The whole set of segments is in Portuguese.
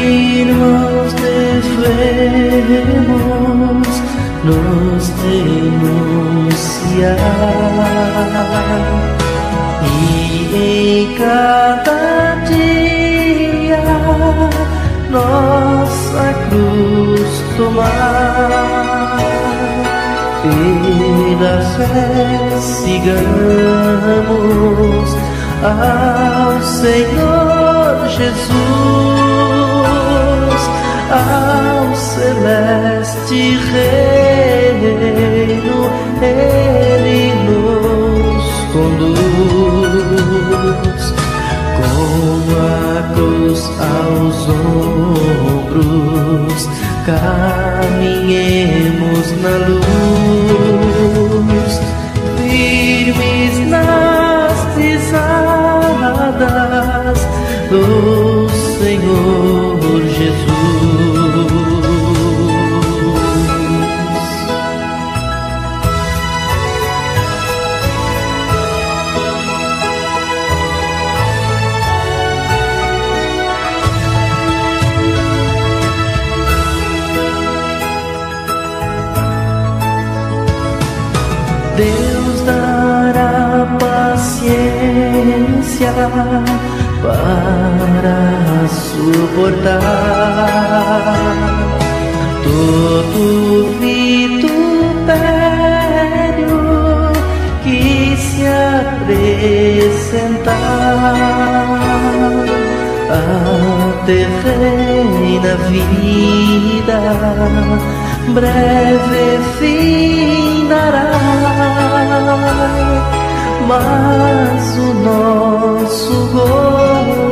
Irmãos, devemos nos denunciar e em cada dia nossa cruz tomar. Pela fé sigamos ao Senhor Jesus, ao celeste reino Ele nos conduz. Com a cruz aos ombros, caminhemos na luz, firmes nas pisadas do Senhor Jesus. Deus dará paciência para suportar todo vitupério que se apresentar. A terrena vida breve findará, mas o nosso gozo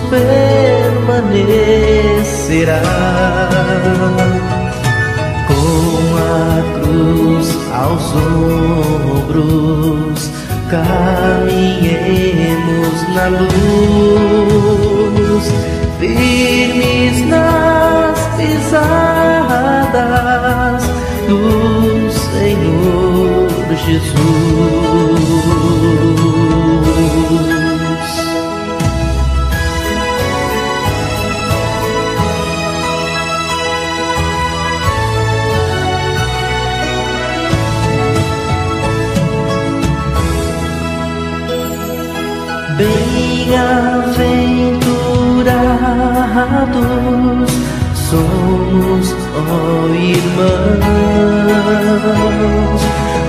permanecerá. Com a cruz aos ombros, caminhemos na luz, firmes nas pisadas do Senhor Jesus. Bem-aventurados somos, ó irmãos,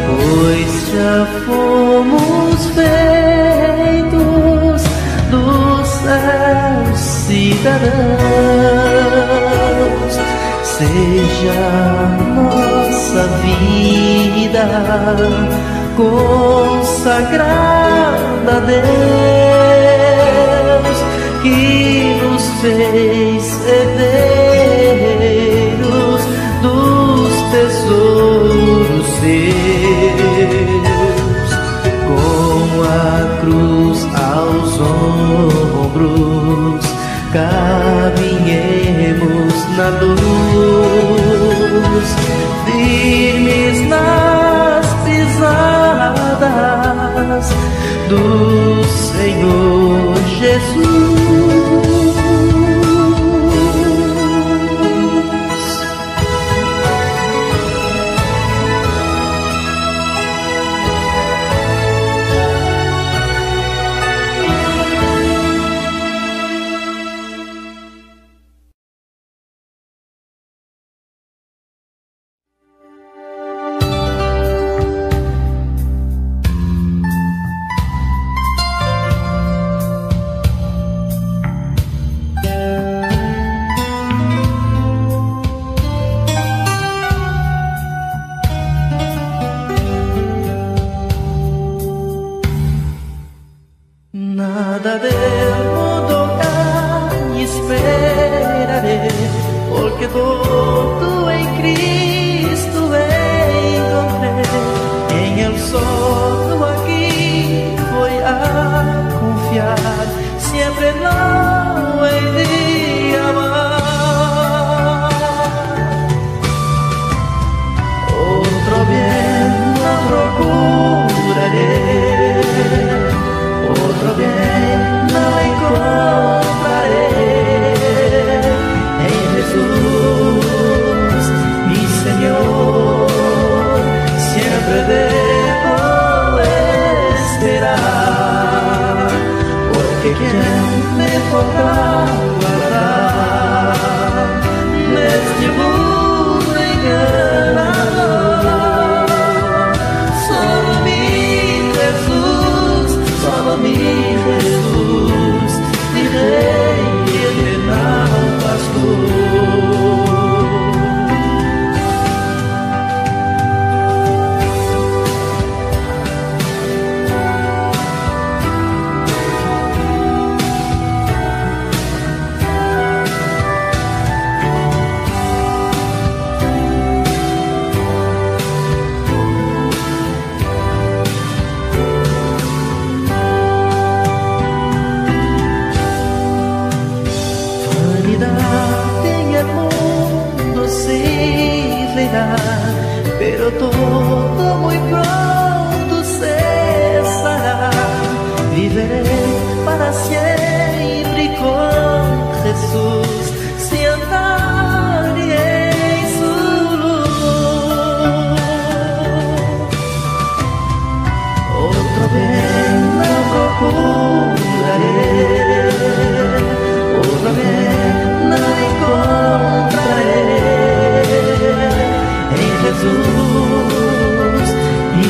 pois já fomos feitos do céu cidadãos. Seja nossa vida consagrada a Deus, que nos fez herdeiros dos tesouros seus. Com a cruz aos ombros, caminhemos na luz, firmes nas pisadas do Senhor Jesus. Nada devo tocar y esperaré, porque todo en Cristo encontré. En el solo aquí voy a confiar, siempre lo he de amar. Otro bien lo procuraré, otro bien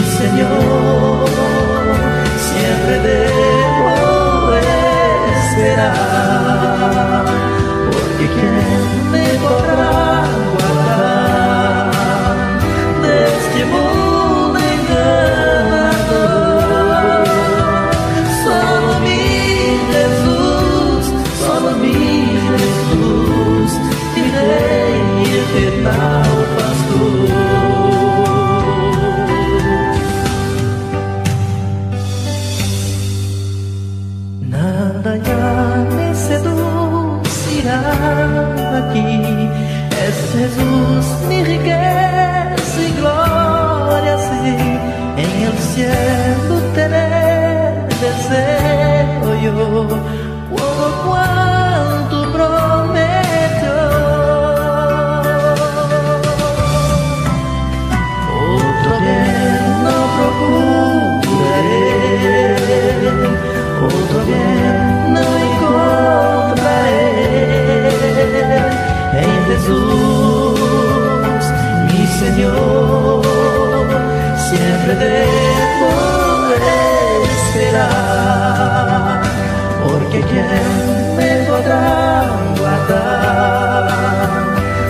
Señor, siempre debo esperar, porque ¿quién me podrá guardar de este mundo enganador? Solo mi Jesús, mi Rey eterno pastor. Nada ya me seducirá aquí, es Jesús mi riqueza y gloria, sí, en el cielo tener deseo yo, todo cuanto prometió. Otro bien no procuraré, otro bien no encontraré, en Jesús mi Señor siempre debo esperar, porque ¿quién me podrá guardar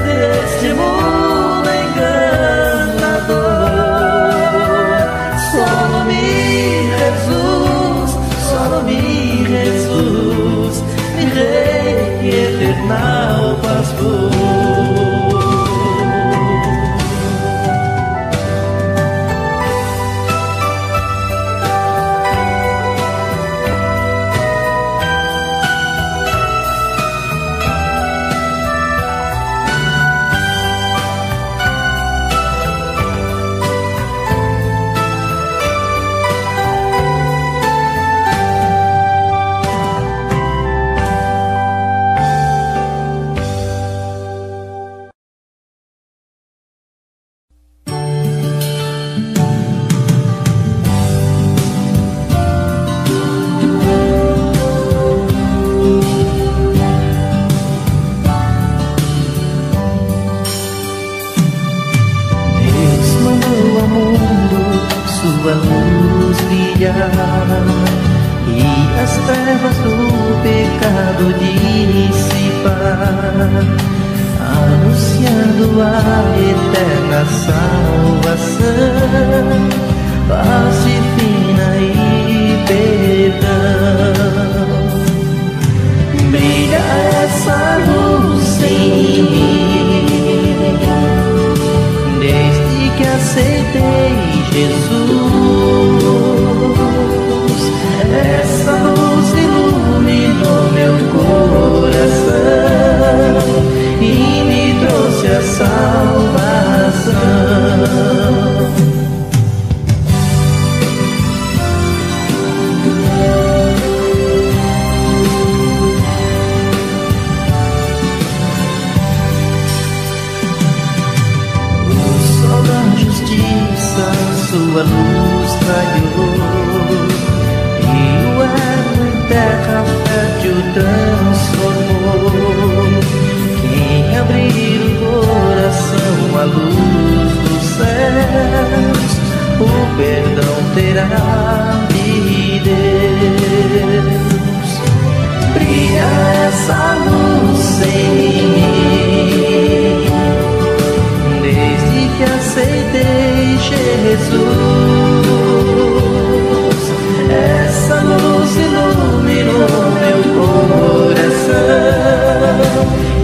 de este mundo encantador? Solo mi Jesús, mi Rey eterno pastor. Sua luz brilhar e as trevas do pecado dissipar, anunciando a eterna salvação, paz divina e perdão. Brilha essa luz em mim, desde que aceitei Jesus. Essa luz iluminou meu coração e me trouxe a salvação. Sua luz raiou e o ermo em terra fértil transformou. Quem abrir o coração à luz dos céus, o perdão terá de Deus. Brilha essa luz em mim, desde que aceitei Jesus. Essa luz iluminou meu coração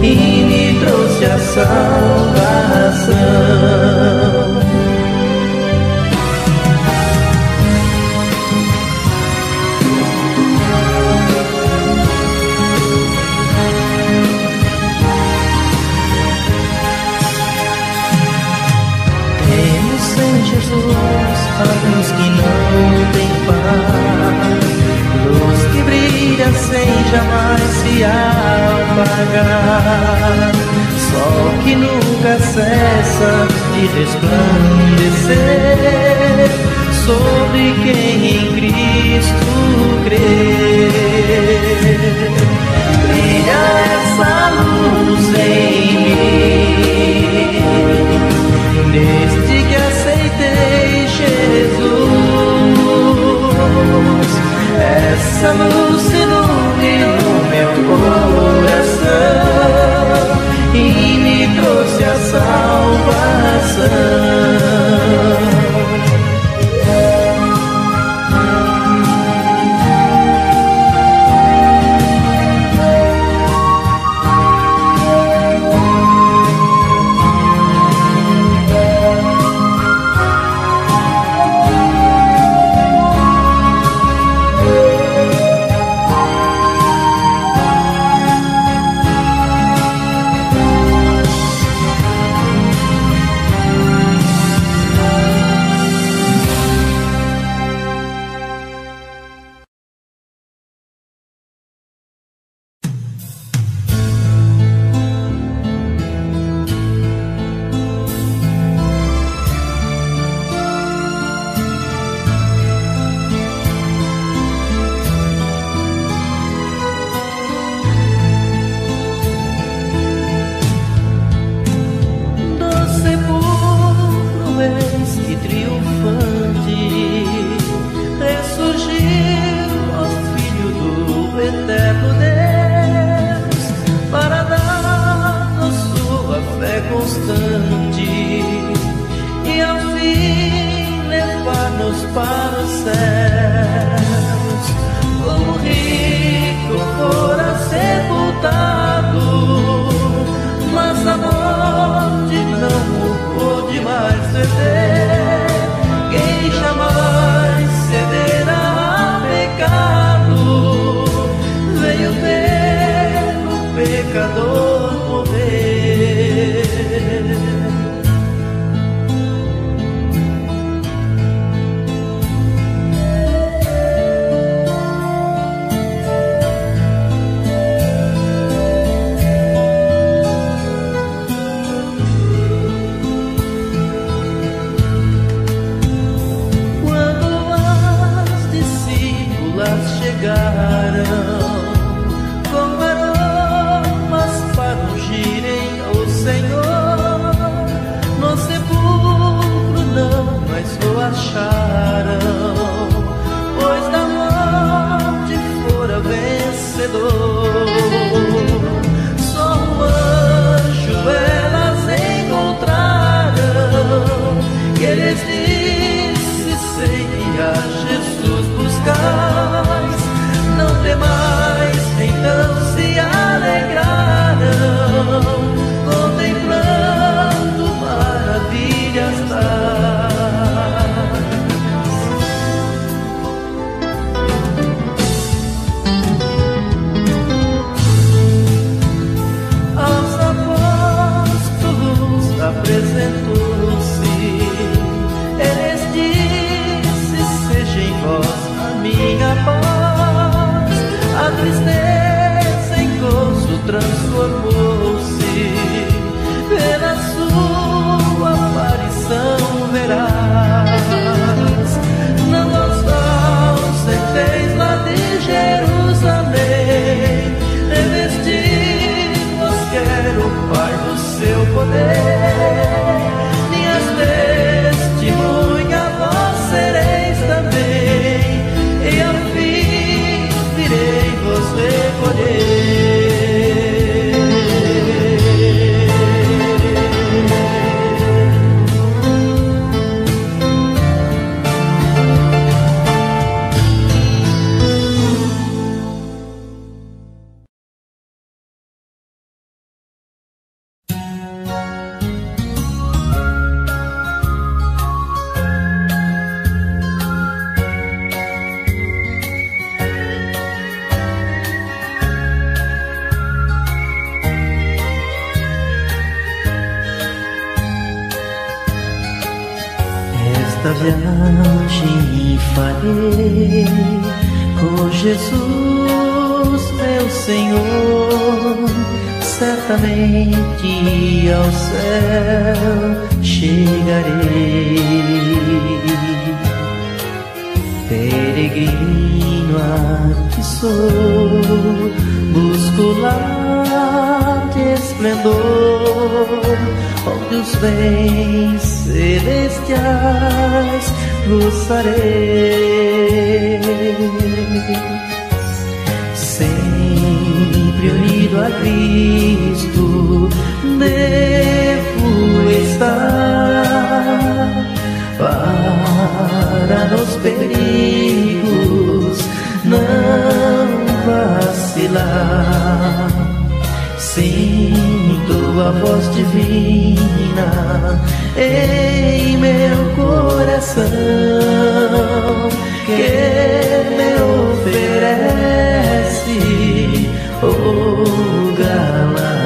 e me trouxe a salvação. A luz que não tem paz, luz que brilha sem jamais se apagar, sol que nunca cessa de resplandecer sobre quem em Cristo crê. Brilha essa luz em mim, desde que aceitei Jesus. vamos para os céus. Como rico fora sepultado, mas a morte não o pôde mais deter. Quem jamais cederá a pecado, veio ver o pecador morrer. Com aromas para ungirem o Senhor, no sepulcro não mais o acharam, pois da morte fora vencedor. Só um anjo elas encontraram, que lhes disse: sei que a Jesus buscais, não temais, então se alegraram, contemplando maravilhas tais. Aos apóstolos apresentou-se, eles disse: seja em vós a minha paz. A tristeza em gozo transformou-se, pela sua aparição verás. Não vos ausenteis lá de Jerusalém, revesti-vos quer o Pai do seu poder. Minhas testemunhas vós sereis também, e ao fim virei vos recolher. Esta viagem farei com Jesus, meu Senhor. Certamente ao céu chegarei. Peregrino aqui sou, busco lá de esplendor, onde os bens celestiais gozarei. Sempre unido a Cristo devo estar, para nos perigos não vacilar. Sinto a voz divina em meu coração, que me oferece o galardão.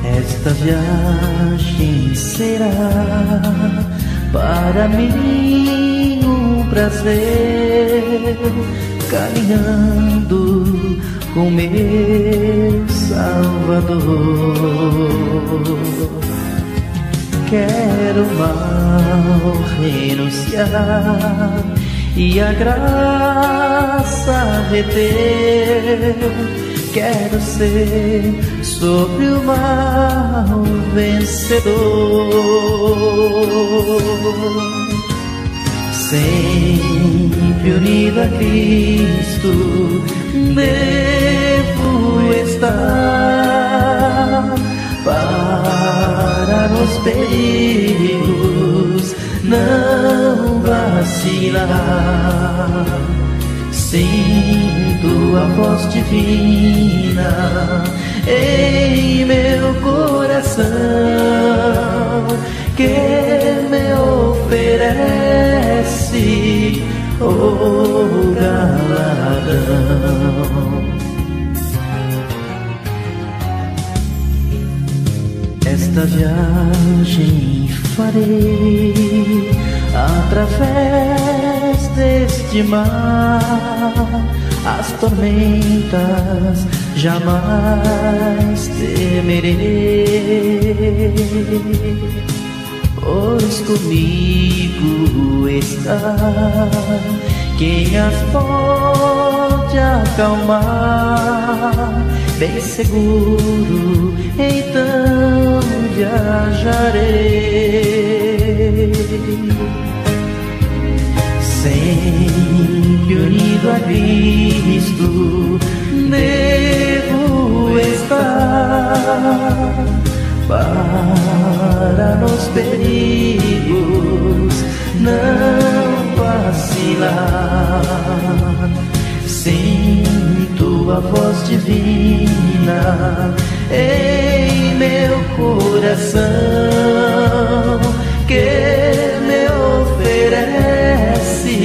Esta viagem será para mim um prazer, caminhando com meu Salvador. Quero mal renunciar e a graça reter. quero ser sobre o mal vencedor. Sempre unido a Cristo devo estar, para nos perigos não vacilar. Sinto a voz divina em meu coração, que me oferece o galardão. Esta viagem farei através deste mar, as tormentas jamais temerei, pois comigo está quem as pode acalmar. Bem seguro, então viajarei, sempre unido a Cristo devo estar, para nos perigos não vacilar. Sinto a voz divina em meu coração, que me oferece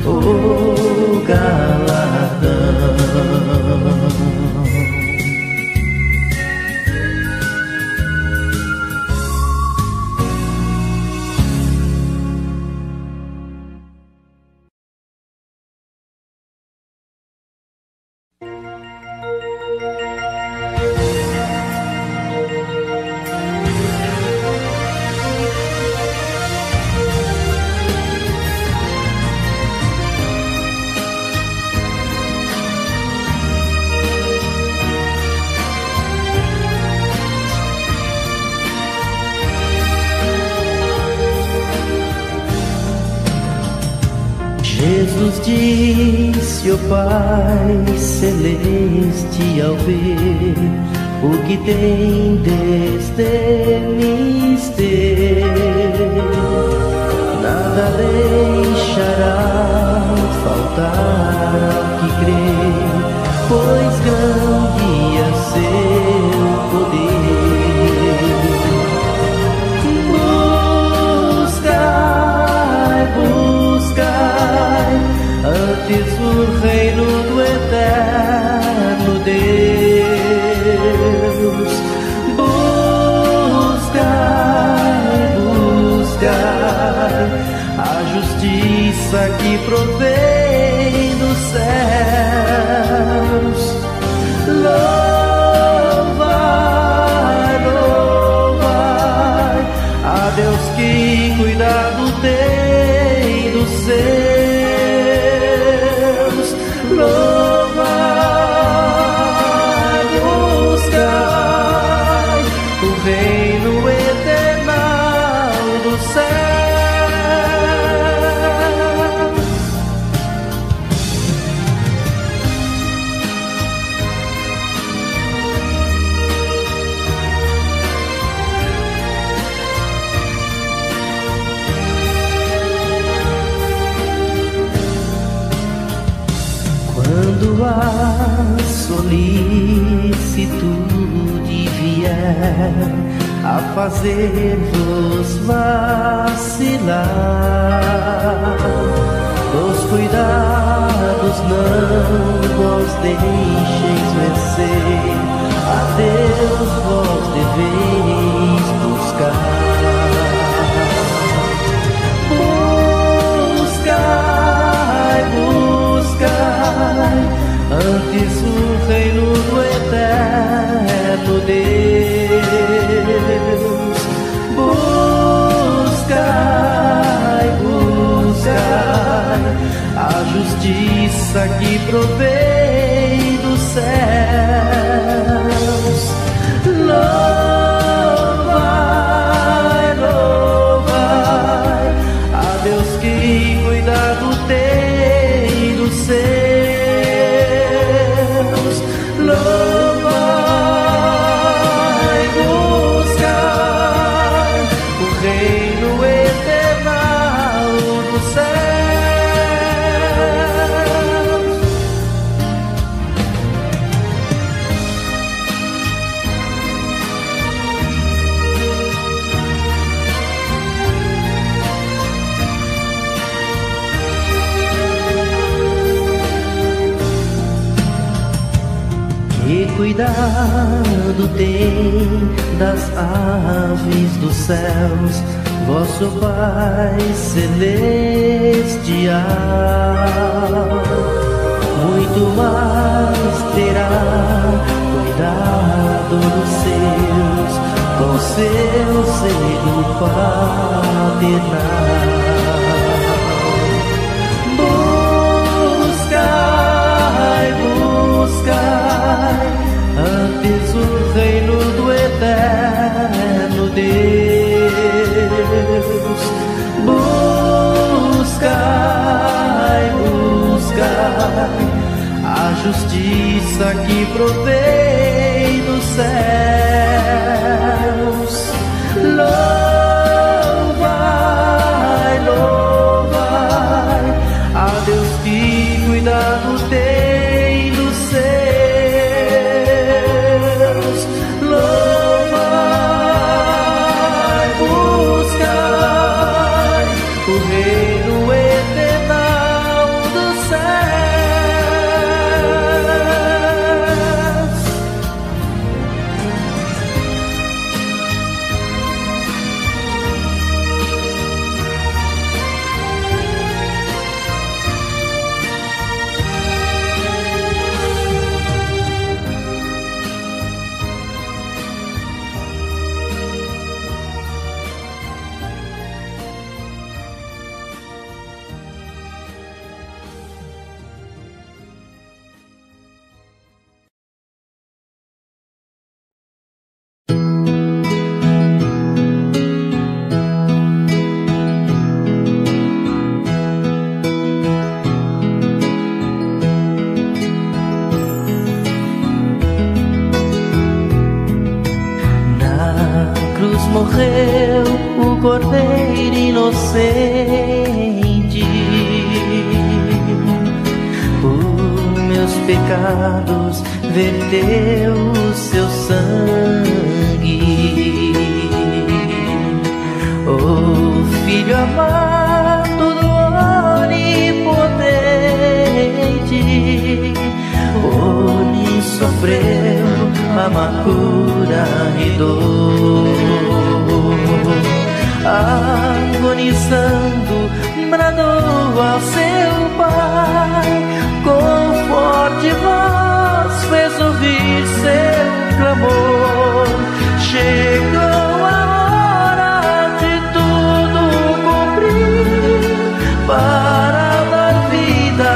o galardão. Jesus disse, ó Pai Celeste, ao ver o que tem desde mister, nada deixará faltar ao que crê, pois grande é seu poder. Buscai antes o reino do eterno Deus. Buscai a justiça que provém dos céus. Louvai a Deus que cuidado tem dos seus. Louvai, buscai o reino eterno dos céus. Quando a solicitude vier a fazer-vos vacilar, dos cuidados não vos deixeis vencer, a Deus vós deveis buscar. Buscai antes o reino do eterno Deus. Buscai a justiça que provém do céu. cuidado tem das aves dos céus, vosso Pai celestial. Muito mais terá cuidado dos seus, com seu seio paternal. Buscai, buscai, antes o reino do eterno Deus. Buscai, buscai a justiça que provém dos céus. Louvai, louvai a Deus que cuidado tem dos seus. Louvai, buscai o reino eternal dos céus. Morreu o Cordeiro inocente, por meus pecados verteu o seu sangue. O Filho amado do Onipotente, por mim sofreu amargura e dor. Agonizando, bradou ao seu Pai, com forte voz fez ouvir seu clamor. Chegou a hora de tudo cumprir, para dar vida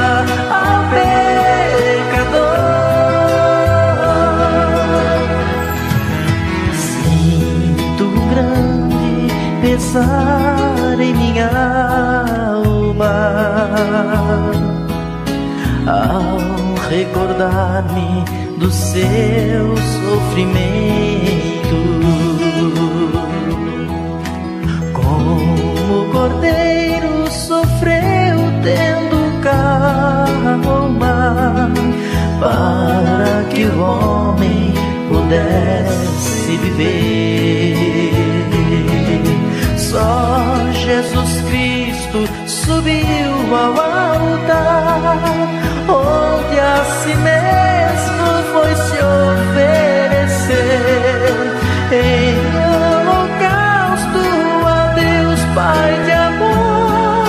ao pecador. Sinto grande pesar em minha alma ao recordar-me do seu sofrimento. Como o cordeiro sofreu tendo calma, para que o homem pudesse viver. Só Jesus Cristo subiu ao altar, onde a si mesmo foi se oferecer em holocausto a Deus Pai de amor,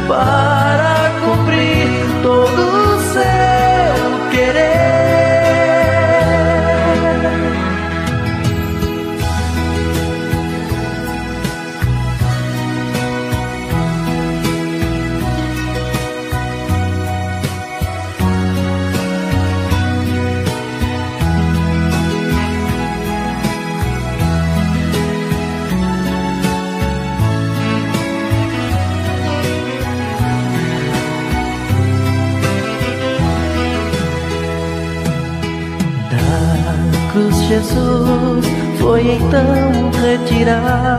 para cumprir todo o seu querer. Jesus foi então retirado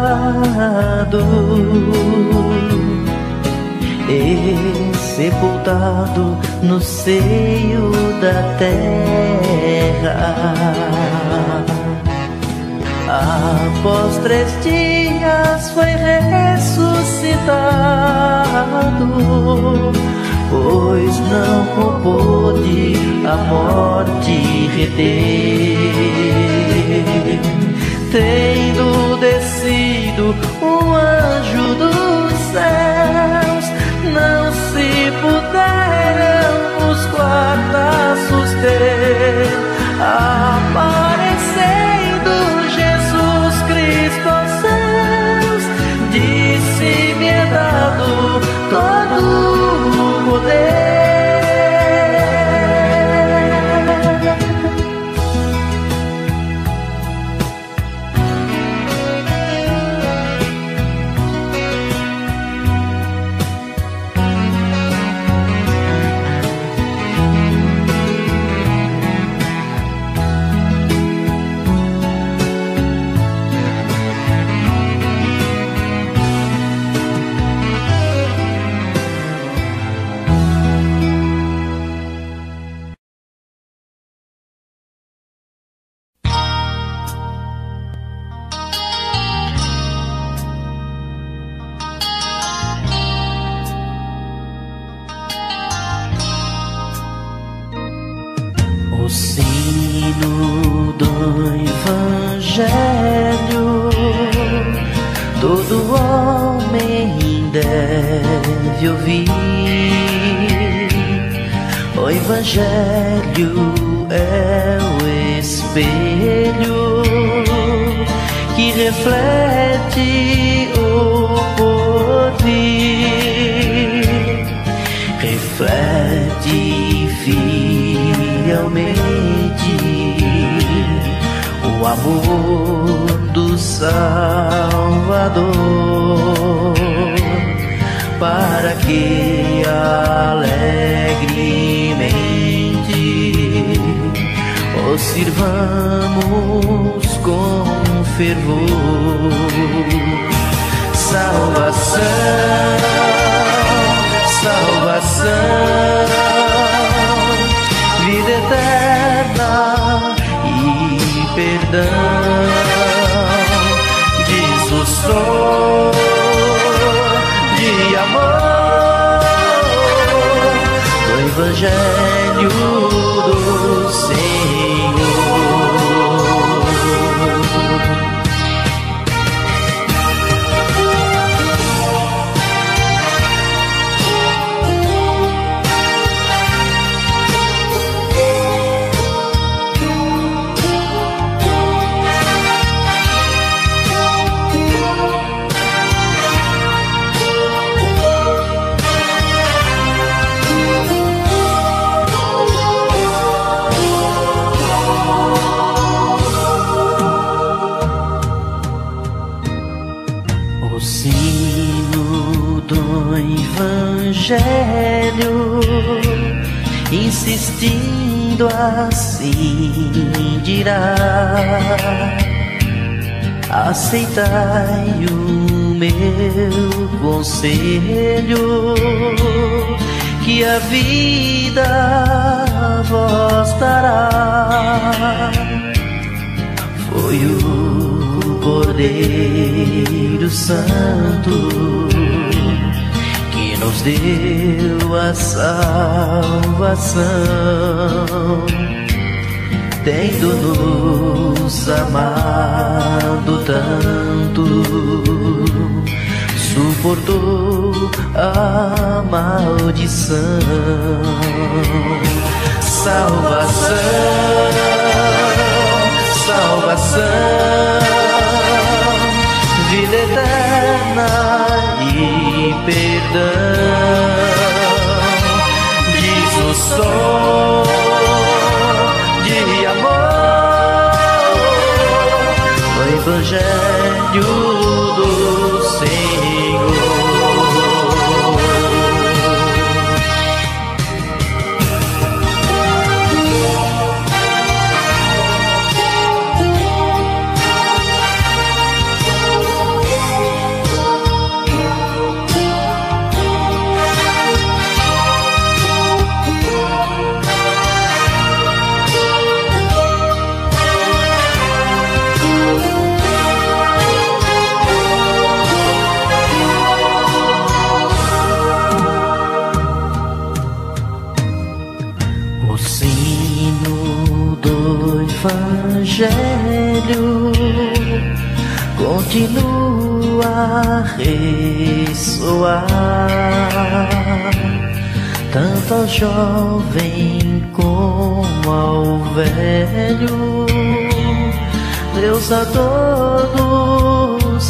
e sepultado no seio da terra. Após 3 dias foi ressuscitado, pois não pôde a morte reter. Tendo descido um anjo dos céus, não se puderam os guarda-sus ter. Aparecendo Jesus Cristo aos céus, disse-me é dado todo o poder. O sino do Evangelho todo homem deve ouvir. O Evangelho é o espelho que reflete o porvir, reflete fielmente o amor do Salvador, para que alegremente o sirvamos com fervor. Salvação, salvação, vida eterna e perdão, diz o som de amor do Evangelho do Senhor. O sino do Evangelho, insistindo assim dirá: aceitai o meu conselho, que a vida vos dará. Foi o Cordeiro Santo que nos deu a salvação, tendo-nos amado tanto, suportou a maldição. Salvação, salvação, vida eterna e perdão, diz o som de amor, o Evangelho do Senhor. evangelho continua a ressoar, tanto ao jovem como ao velho. Deus a todos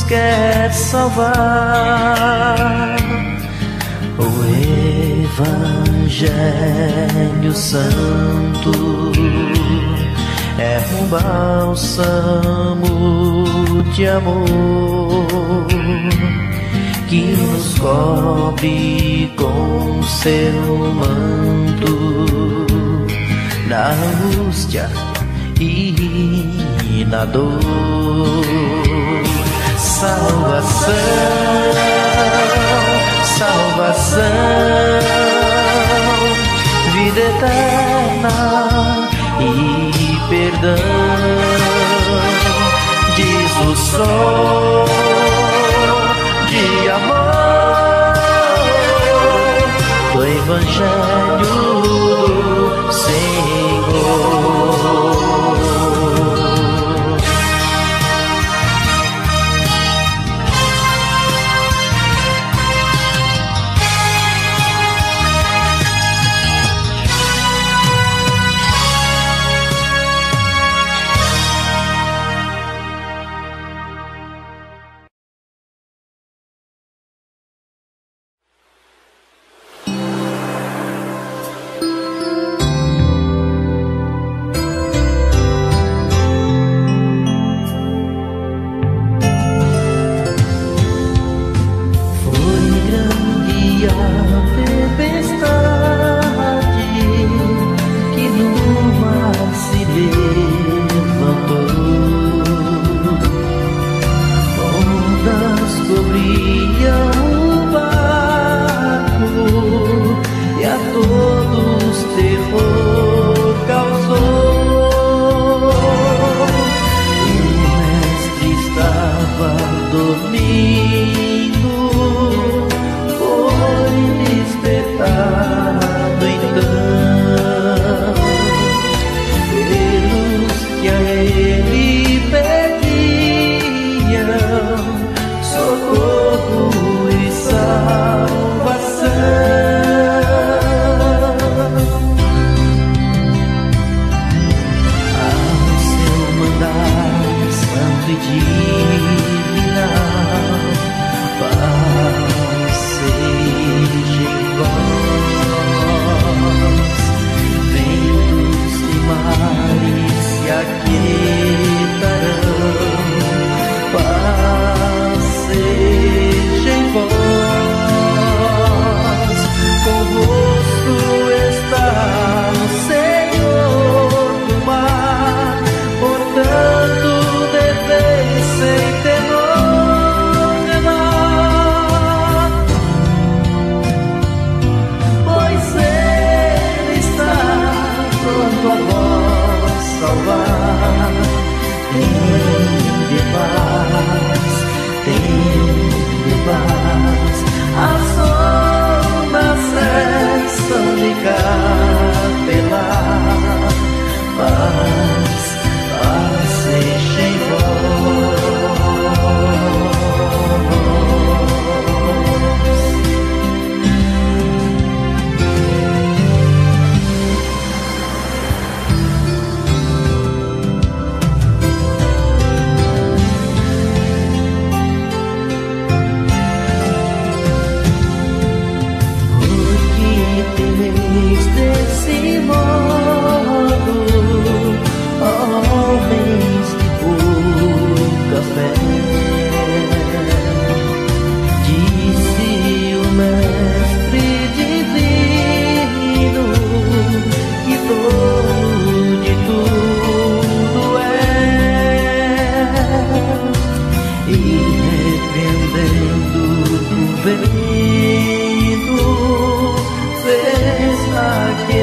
quer salvar. O Evangelho Santo é um bálsamo de amor que nos cobre com seu manto na angústia e na dor. Salvação, salvação, vida eterna e perdão, diz o som de amor do Evangelho do Senhor.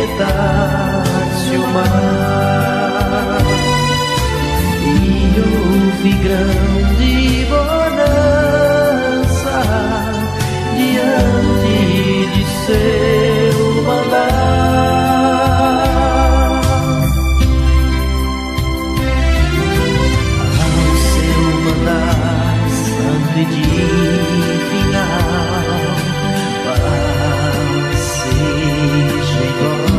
aquietar-se o mar e houve grande bonança diante de seu mandar. final. Paz seja em vós,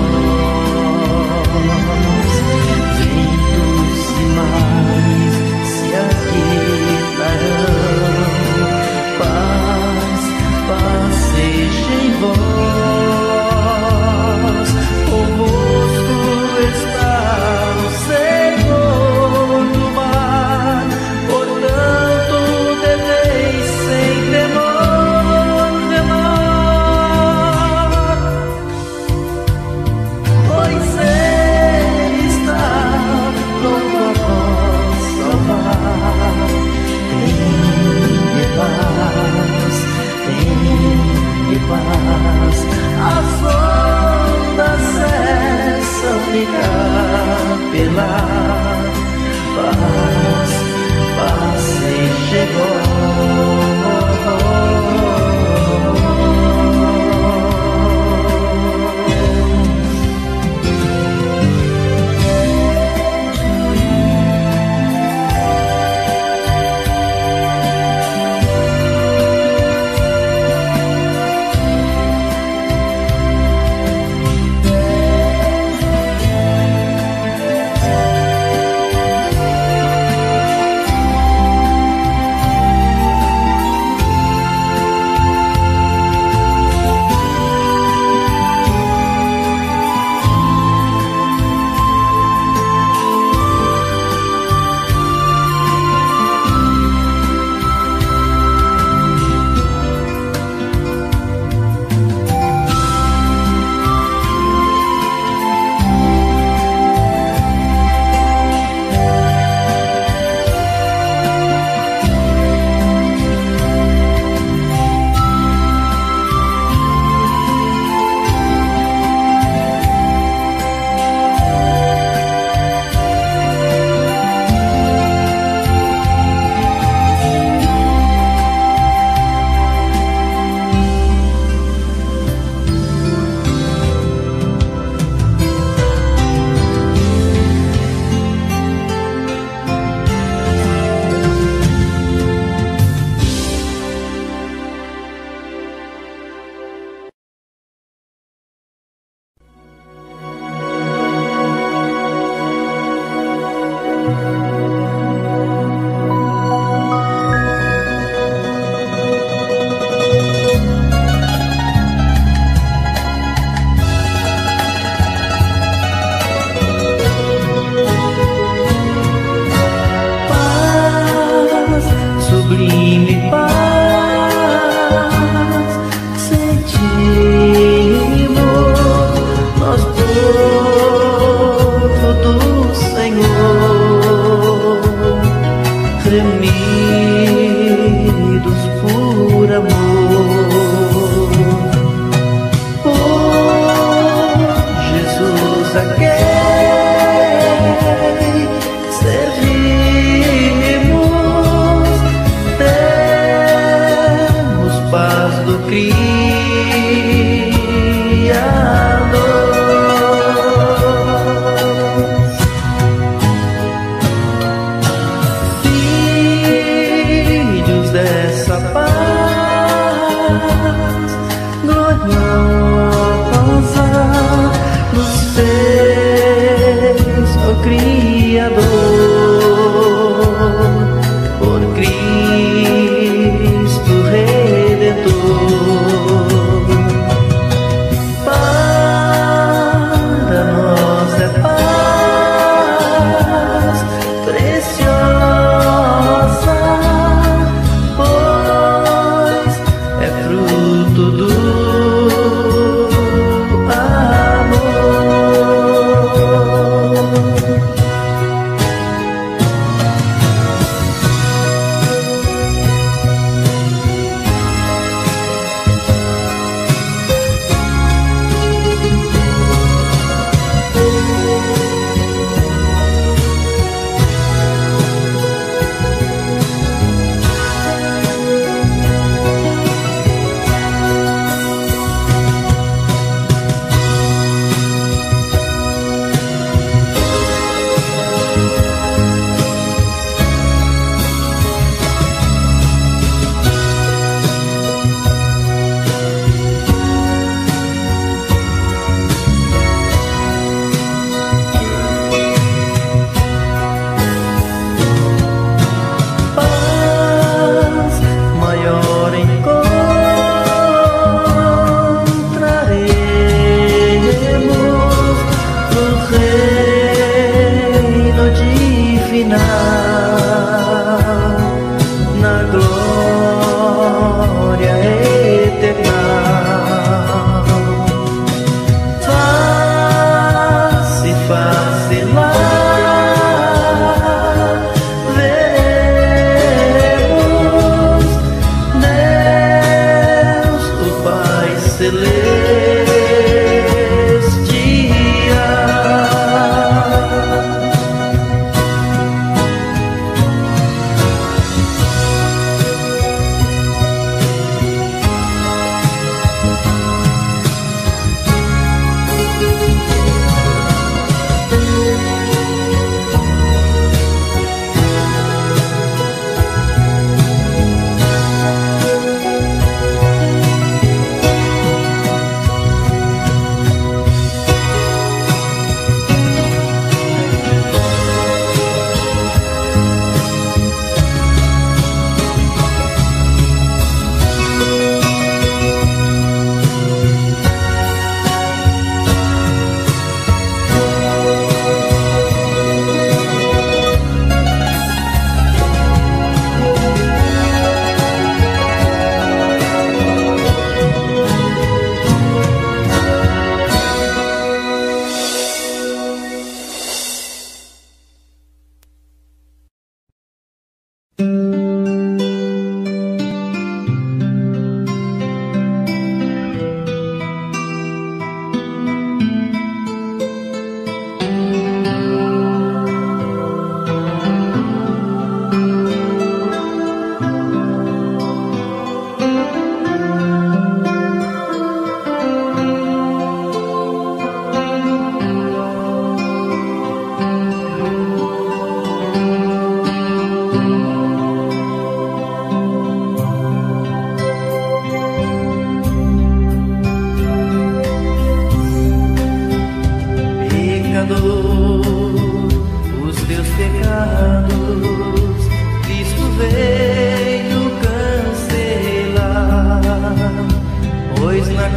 ventos e mares se aquietarão. Paz, paz seja em vós, convosco está o Senhor do mar, portanto deveis sem temor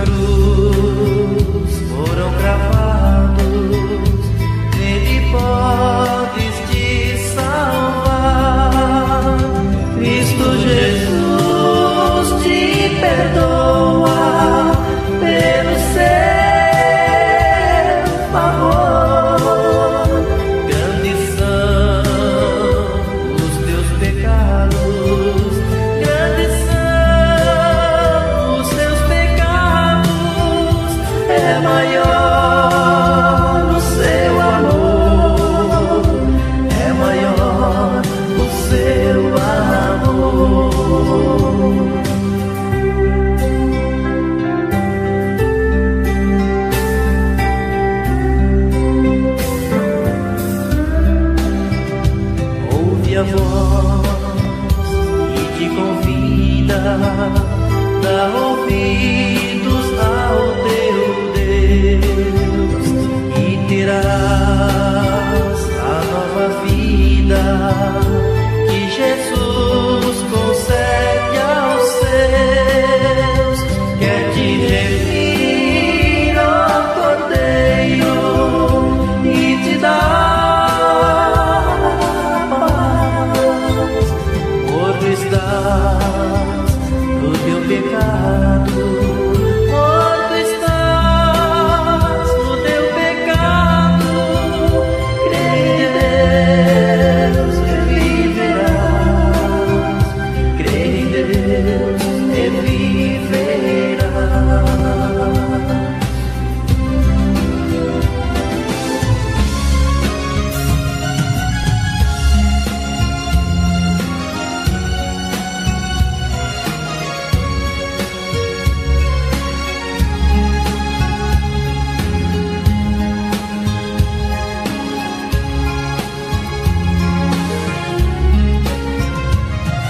cruz foram cravados, nele podes te salvar. Cristo Jesus te perdoa pelo seu favor. Grandes são os teus pecados, grandes são os teus pecados. É maior o seu amor, é maior o seu amor. Ouve a voz que te convida, dá ouvidos ao teu Deus e terás a nova vida que Jesus concede aos seus. Quer te remir ao Cordeiro e te dar paz, por tu estás no teu pecado, por tu estás no teu pecado. Crê em Deus e viverás, crê em Deus e viverás.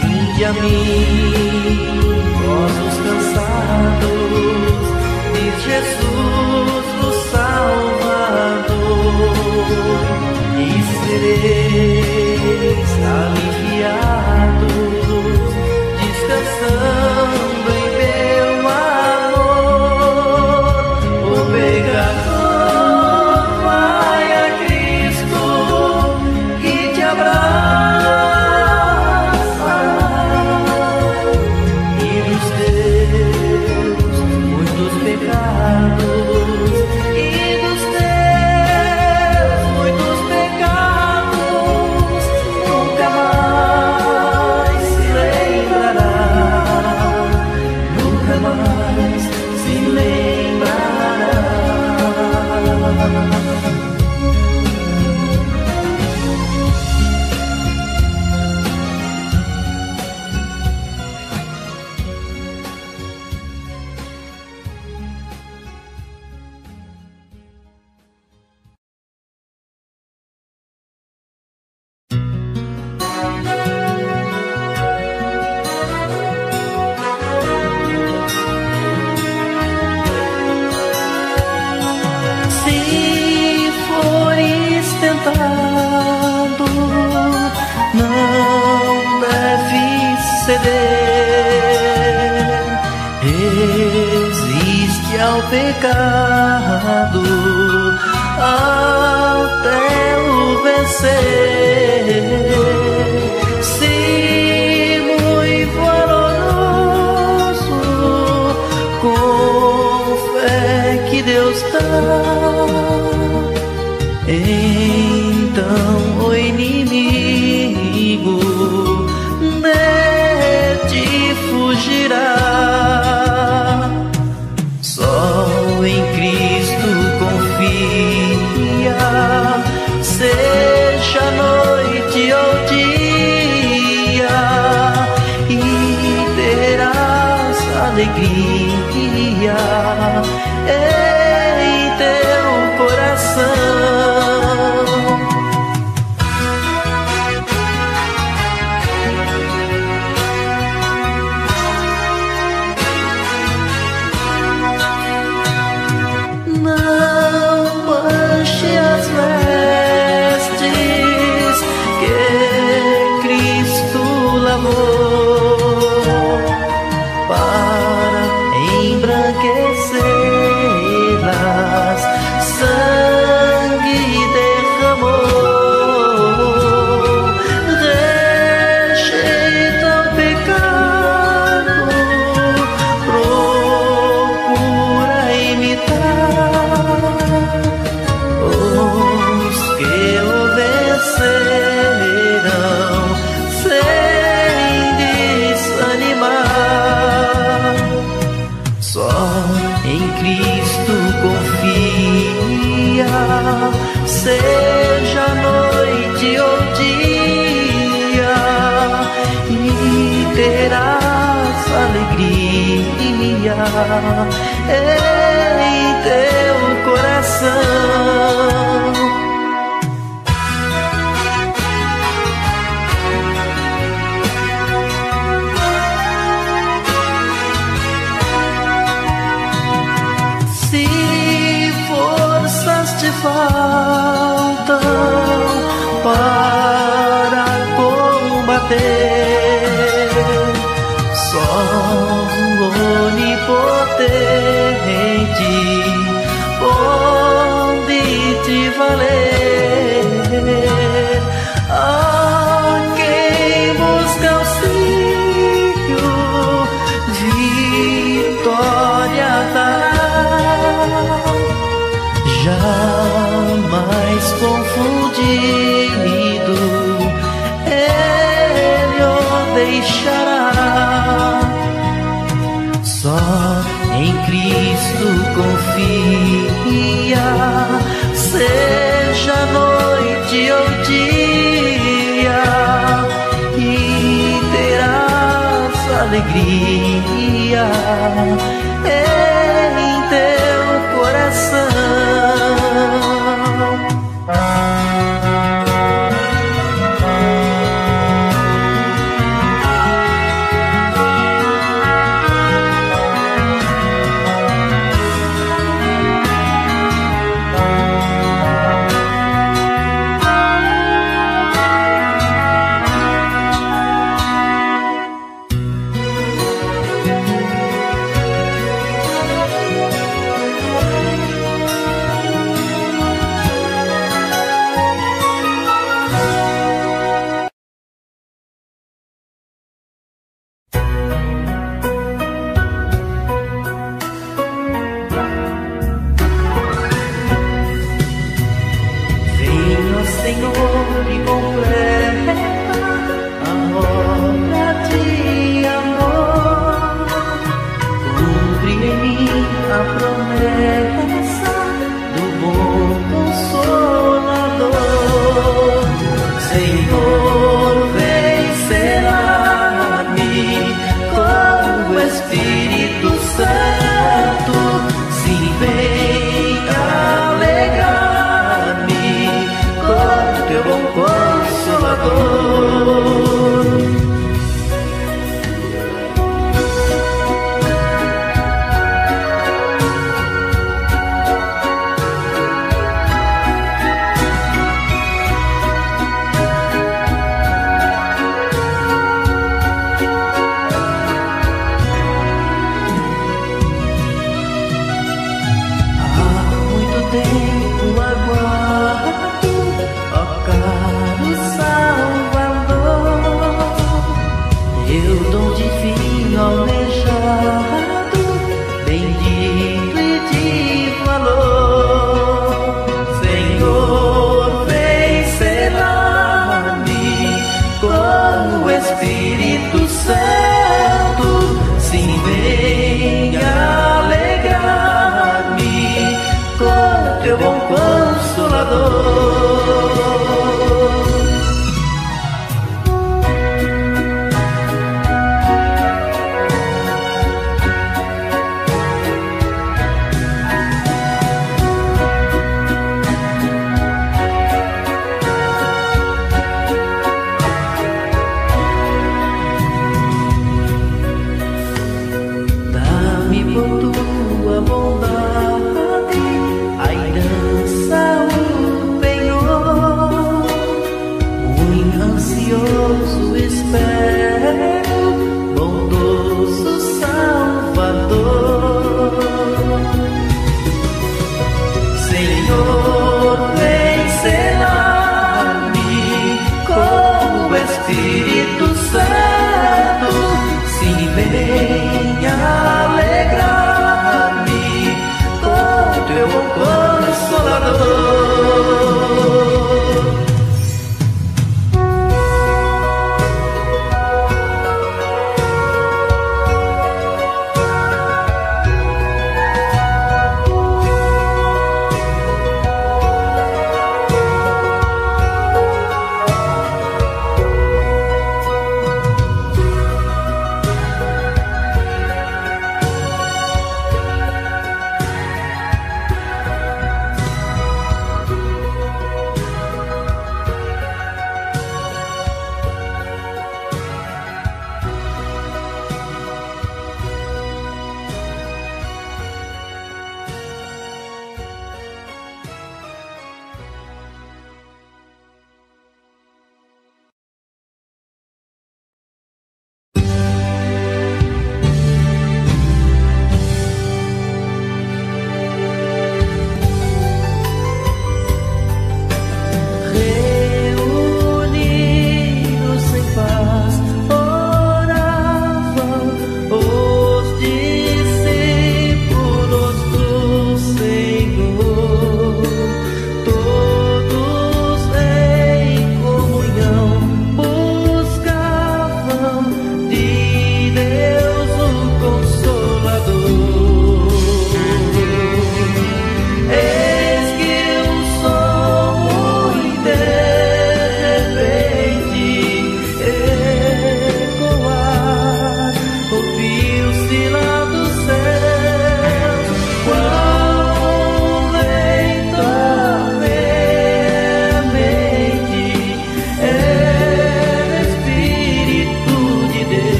Vinde a mim, vós os cansados, diz Jesus o Salvador, e sereis aliviados, descansando em meu amor. O pecador vai a Cristo que te abraça, e dos teus muitos pecados, e dos teus muitos pecados, nunca mais se lembrará, nunca mais se lembrará. Se fores tentado, não deves ceder. Resiste ao pecado até o vencer. Se muito valoroso, com fé que Deus dá, então o inimigo de ti fugirá. Só em Cristo confia, seja noite ou dia, e terás alegria em teu coração. Não manche as vestes que Cristo lavou para embranquecer Cristo confia, seja noite ou dia, e terás alegria em teu coração. Te faltam para combater, só o onipotente pode te valer. A quem busca auxílio, vitória dará. Jamais confundido, Ele o deixará. Só em Cristo confia, seja noite ou dia, e terás alegria em teu coração.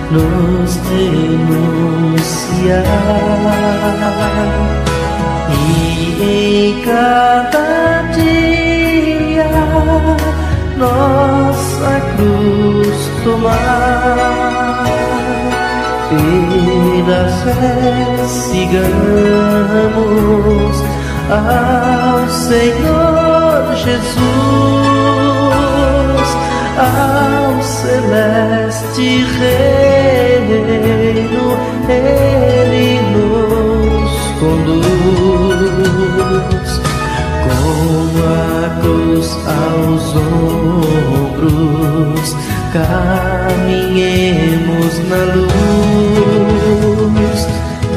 nos denunciar, e em cada dia nossa cruz tomar. Pela fé sigamos ao Senhor Jesus, ao celeste reino Ele nos conduz. Com a cruz aos ombros, caminhemos na luz,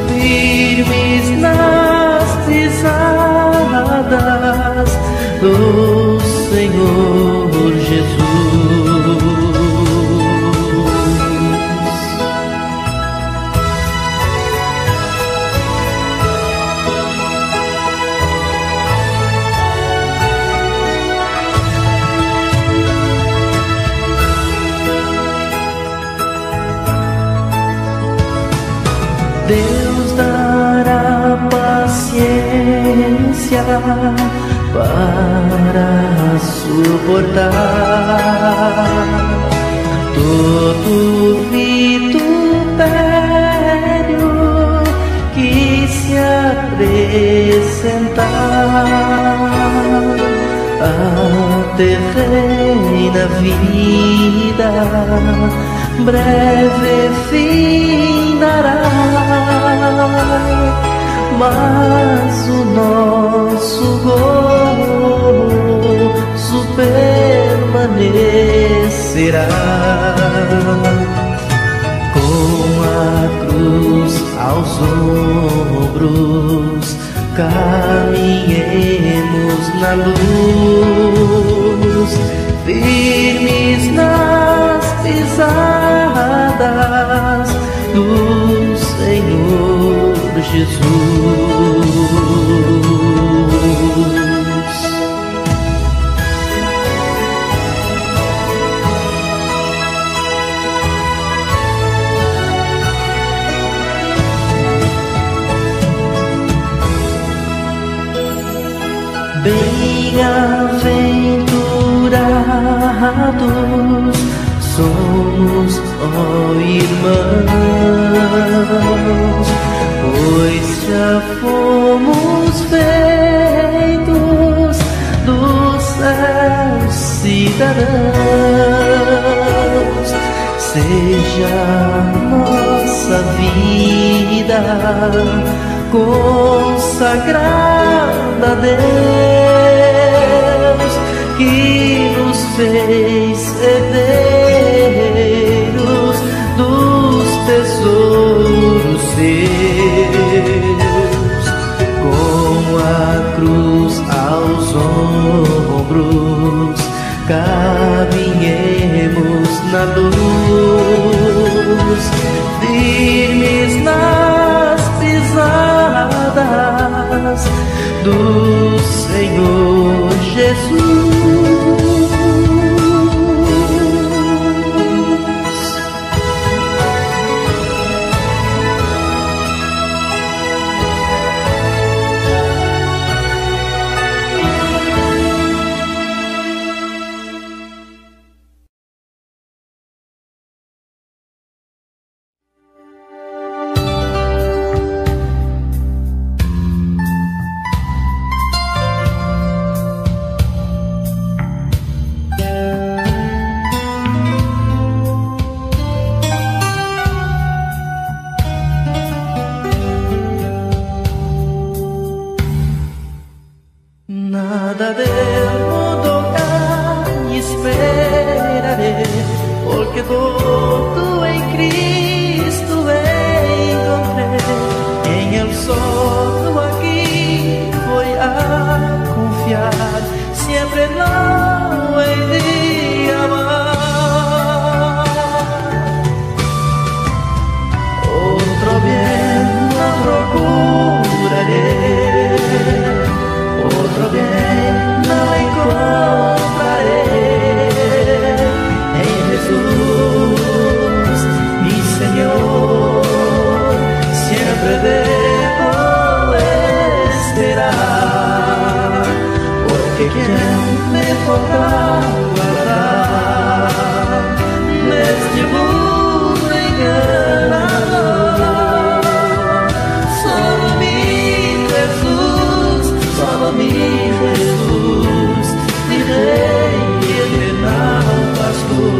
firmes nas pisadas do Senhor Jesus. Deus dará paciência para suportar todo vitupério que se apresentar. A terrena vida breve findará, mas o nosso será. Com a cruz aos ombros, caminhemos na luz, firmes nas pisadas do Senhor Jesus. Bem-aventurados somos, ó irmãos, pois já fomos feitos do céu cidadãos. Seja nossa vida consagrada a Deus, que nos fez herdeiros dos tesouros seus. Com a cruz aos ombros, caminhemos na luz, firmes nas pisadas do Senhor Jesus. Nada devo tocar e esperaré, porque todo em Cristo encontrei. Em Ele solo aqui voy a confiar, siempre lo he de amar. Otro bien no procuraré, otro bien no encontraré. En Jesús, mi Señor, siempre debo esperar, porque quien me podrá guardar neste mundo enganador. Solo mi Jesús, solo mi Jesús, mi Rey y eterno Pastor.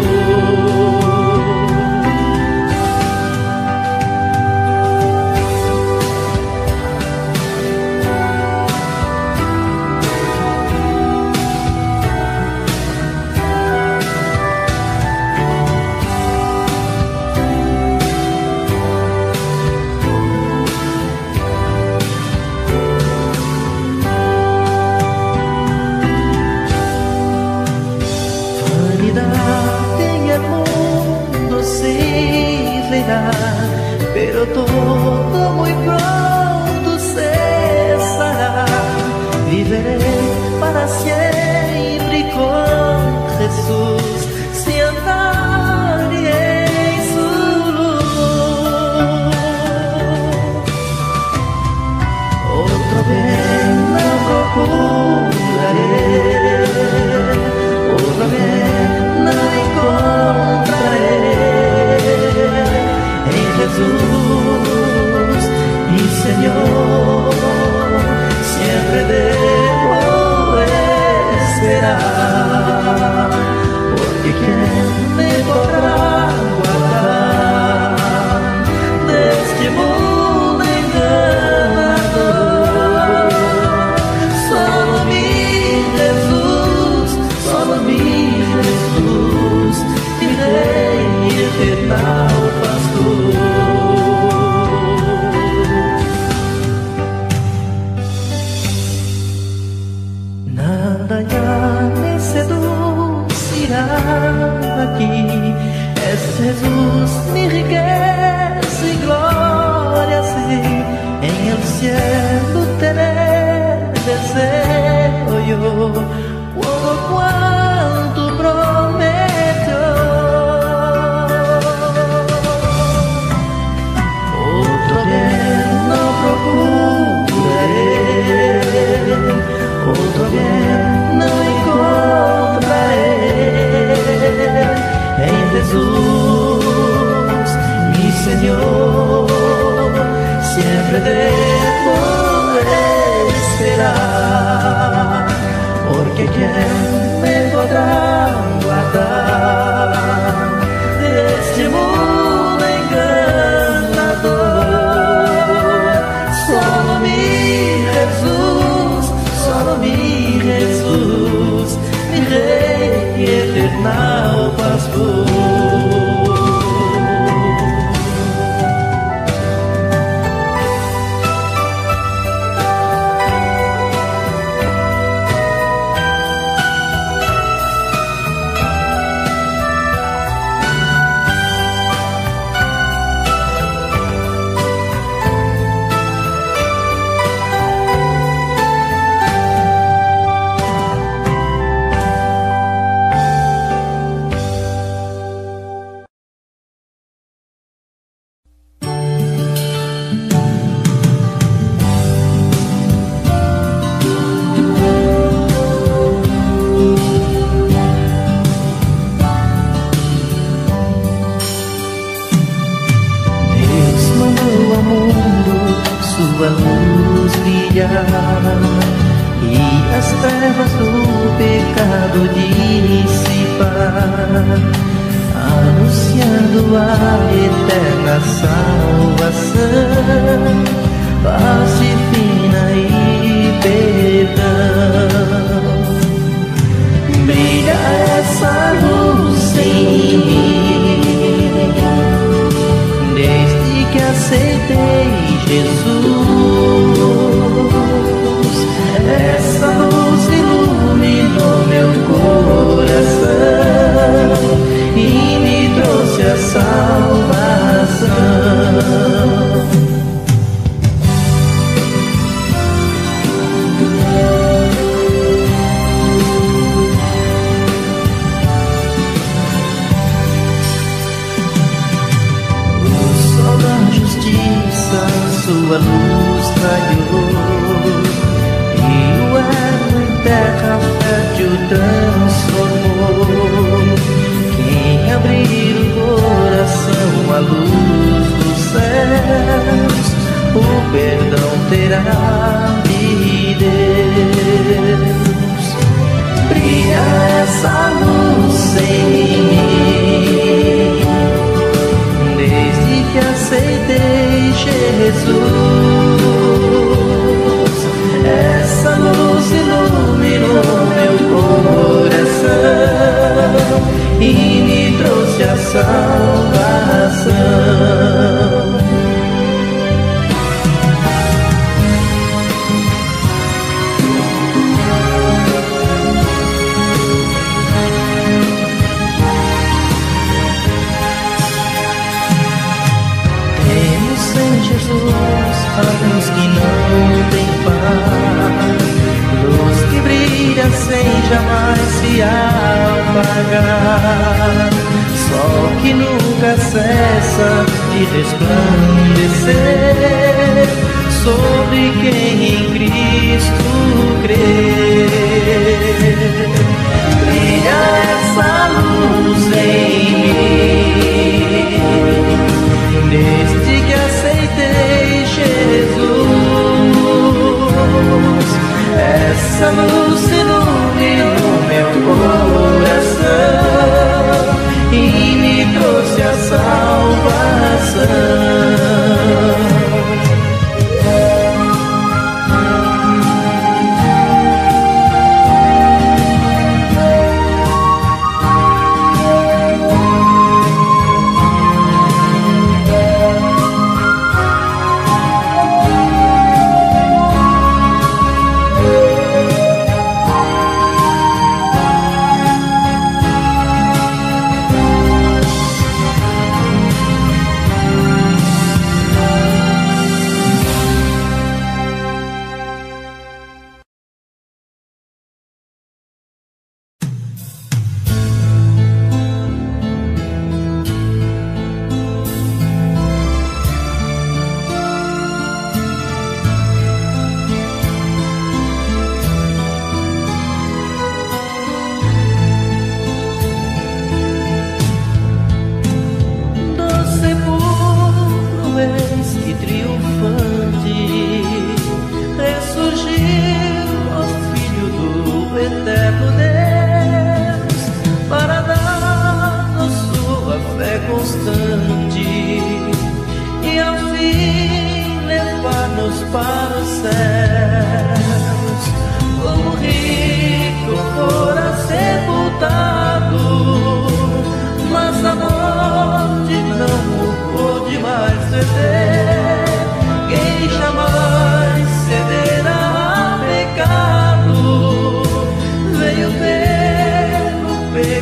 Pero todo muy pronto cesará. Viveré para siempre con Jesús, si andaré en su luz. Otro bien no procuraré, otro bien no encontraré. Jesús, mi Señor, siempre debo Jesús mi riqueza y gloria, sí, en el cielo tener deseo yo, todo cuanto prometió. Otro bien no procuraré, otro bien no encontraré. En Jesús, mi Señor, siempre debo esperar, porque ¿quién me podrá guardar de este mundo encantador? Solo mi Jesús, mi Rey eternal pastor. Sua luz brilhar e as trevas do pecado dissipar, anunciando a eterna salvação, paz divina e perdão. Brilha essa luz em mim, desde que aceitei Jesus. Essa luz iluminou meu coração e me trouxe a salvação. Sua luz raiou e o ermo em terra fértil transformou. Quem abrir o coração à luz dos céus, o perdão terá de Deus. Brilha essa luz em mim, desde que aceitei Jesus. Essa luz iluminou meu coração e me trouxe a salvação. A luz que não tem paz, luz que brilha sem jamais se apagar, sol que nunca cessa de resplandecer sobre quem em Cristo crê. Brilha essa luz em mim, desde que aceitei Jesus. Essa luz iluminou meu coração e me trouxe a salvação.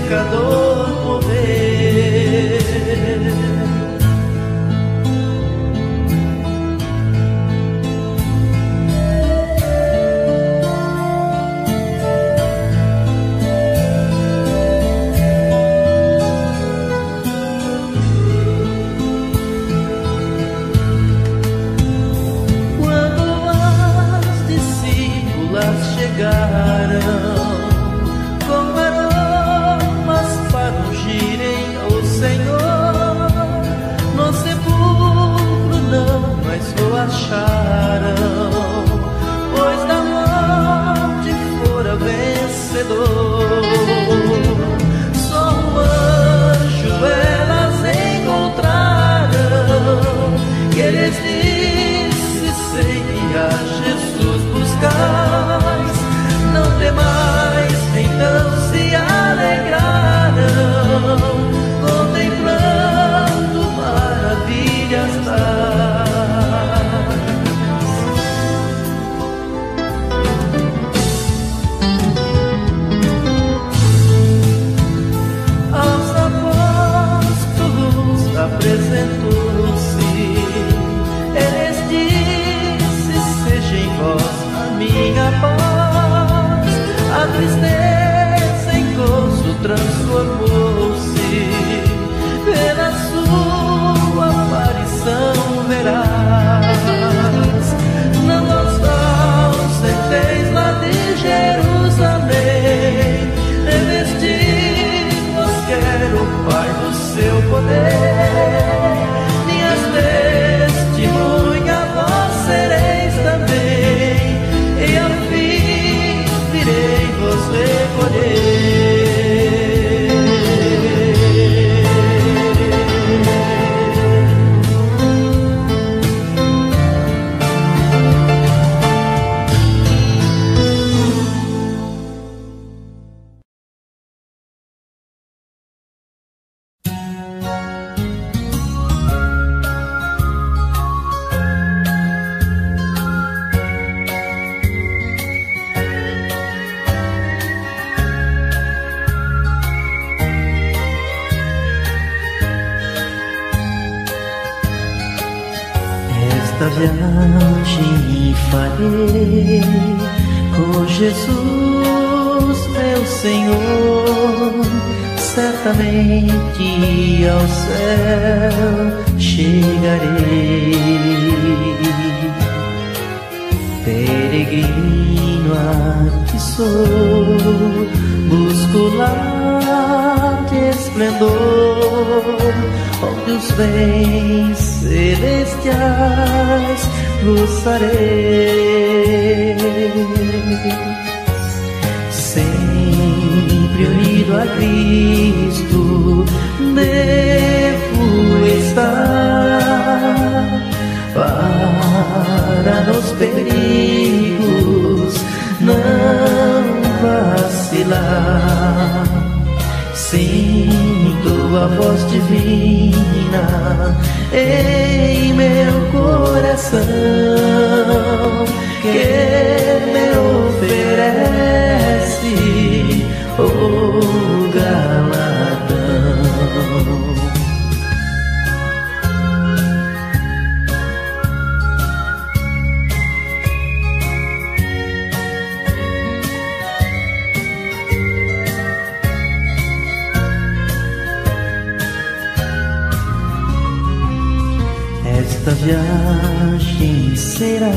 pecador morrer. Com aromas para ungirem o Senhor, no sepulcro não mais o acharam, pois da morte fora vencedor. Só um anjo elas encontraram, que lhes disse: sei a Jesus buscais. Não temais, então se alegraram, contemplando maravilhas tais. Aos apóstolos apresentou-se, eles disse: seja em vós a minha paz. A tristeza em gozo transformou-se, pela sua aparição verás. Não vos ausenteis lá de Jerusalém, revestir-vos quer o Pai do seu poder. Minhas testemunhas vós sereis também, e a fim virei vos recolher. Esta viagem farei com Jesus, meu Senhor. Certamente ao céu chegarei. Peregrino aqui sou, busco lá de esplendor, onde os bens celestiais gozarei. Sempre unido a Cristo devo estar, para nos perigos não vacilar. Sinto a voz divina em meu coração, que me oferece o galardão. Esta viagem será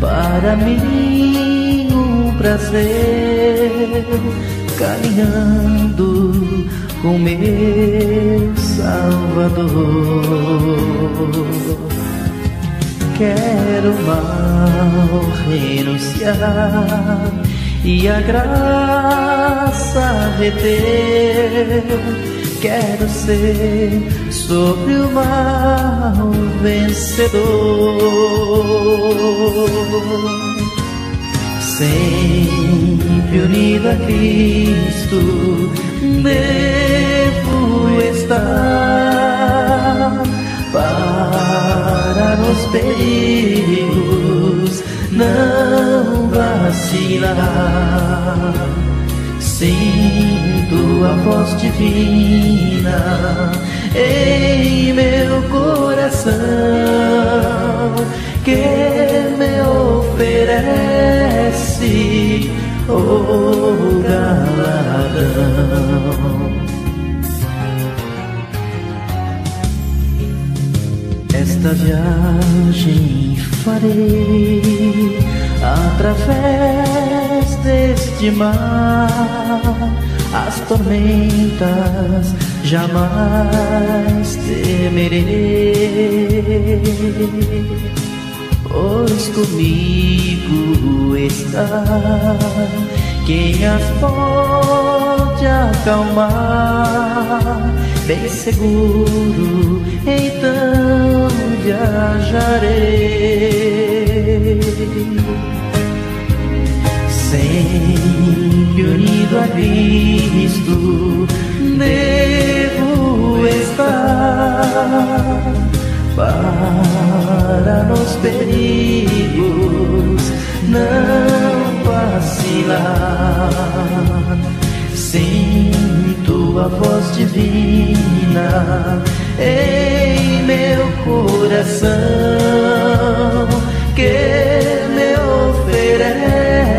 para mim um prazer, caminhando com meu Salvador. Quero mal renunciar e a graça reter. Quero ser sobre o mal vencedor. Sempre unido a Cristo devo estar, para nos perigos não vacilar. Sinto a voz divina em meu coração, que me oferece o galardão. Esta viagem farei através deste mar, as tormentas jamais temerei, pois comigo está quem as pode acalmar. Bem seguro, então viajarei, sempre unido a Cristo devo estar, para nos perigos não vacilar. Sinto a voz divina em meu coração, que me oferece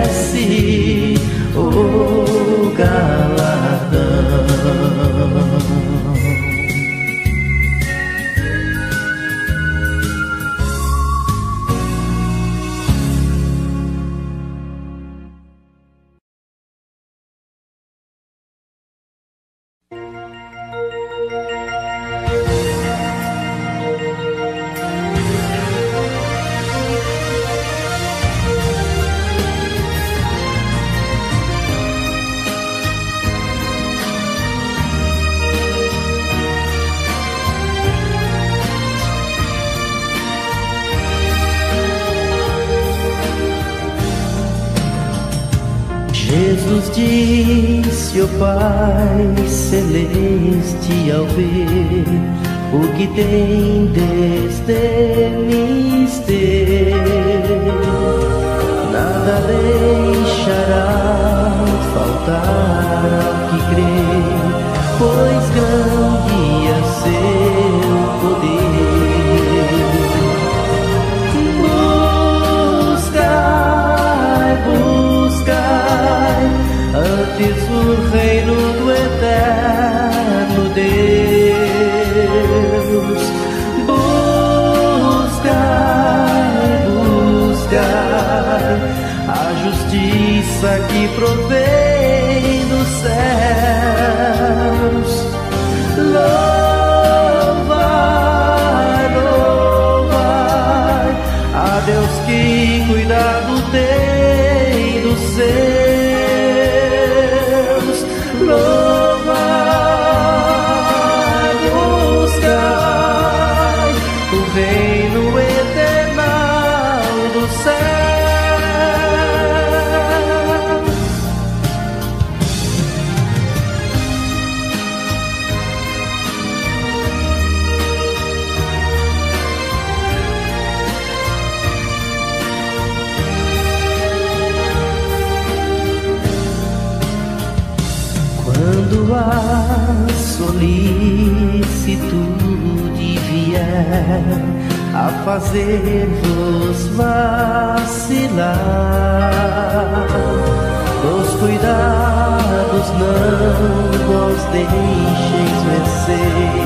o galardão. Jesus disse, ó Pai Celeste, ao ver o que tendes de mister, nada deixará faltar ao que crê, pois grande é seu poder. Buscai antes o reino do eterno Deus. Buscai a justiça que provém dos céus. Louvai a Deus que cuidado tem dos seus. Louvai, buscai o reino eterno do céu. Quando a solicitude vier a fazer-vos vacilar, dos cuidados não vos deixeis vencer,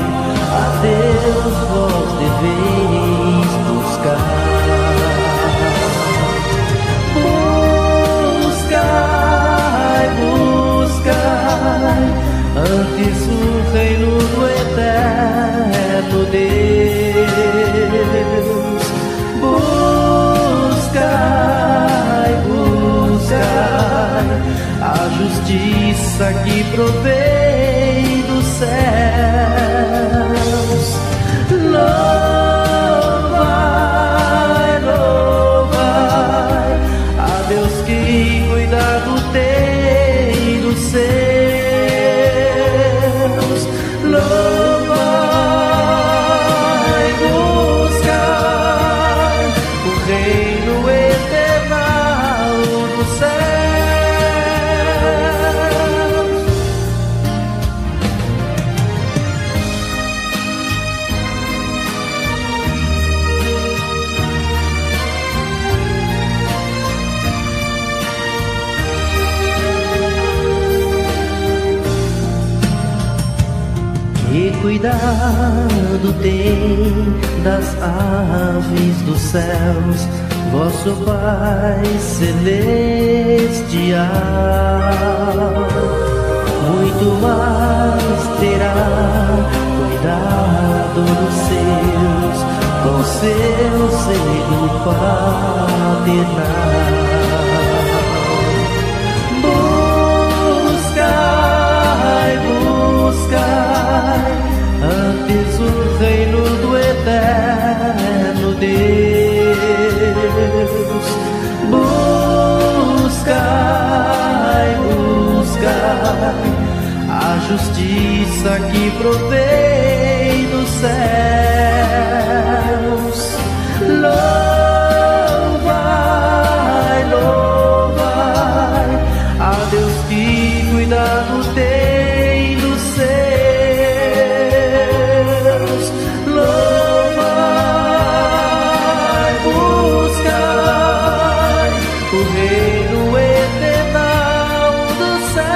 a Deus vós deveis buscar. Buscai antes o reino do eterno Deus. Buscai a justiça que provém dos céus. Louvai a Deus que cuidado tem dos seus. Louvai, buscai o reino eterno do céu. cuidado tem das aves dos céus, vosso Pai celestial. Muito mais terá cuidado dos seus, com seu seio paternal. Buscai, buscai, antes o reino do eterno Deus. Buscai, buscai a justiça que provém dos céus. Louvai, louvai a Deus que cuidado tem dos seus. Louvai, buscai o reino eternal dos céus.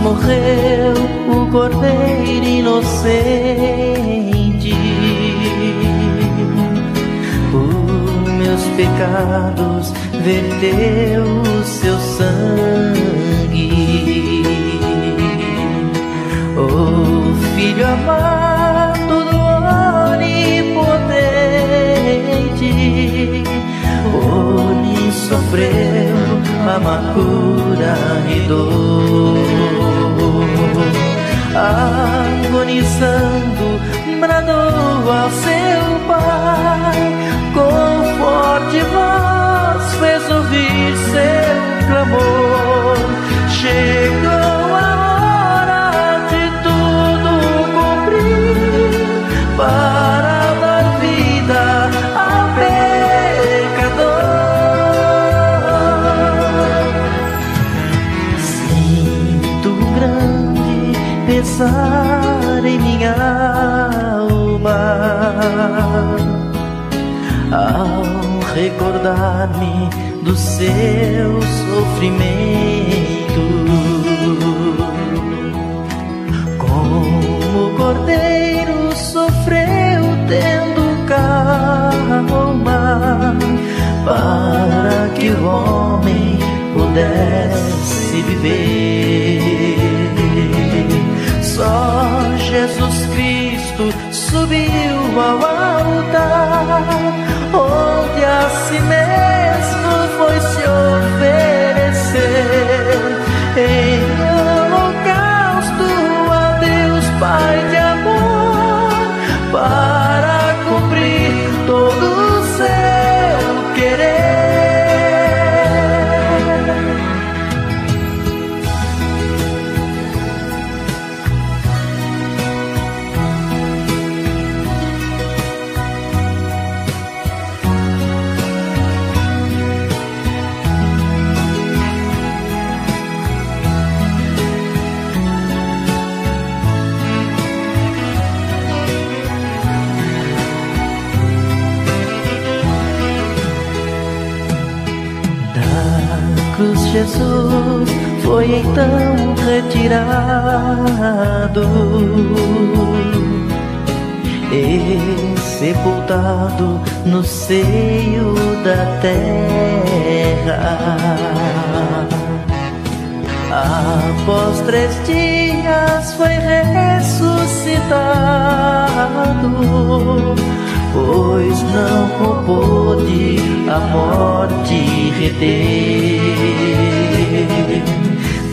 Morreu o Cordeiro inocente, por meus pecados verteu o seu sangue. O Filho amado do Onipotente, por mim sofreu amargura e dor. Agonizando, bradou ao seu Pai, com forte voz fez ouvir seu clamor. Chegou a hora de tudo cumprir, para dar vida ao pecador. Sinto um grande pesar em minha alma ao recordar-me do seu sofrimento. Como o Cordeiro sofreu tendo calma, para que o homem pudesse viver. Só Jesus Cristo subiu ao altar, onde a si mesmo foi se oferecer em holocausto a Deus Pai de amor, para cumprir todo o seu querer. Jesus foi então retirado e sepultado no seio da terra. Após 3 dias foi ressuscitado, pois não pôde a morte reter.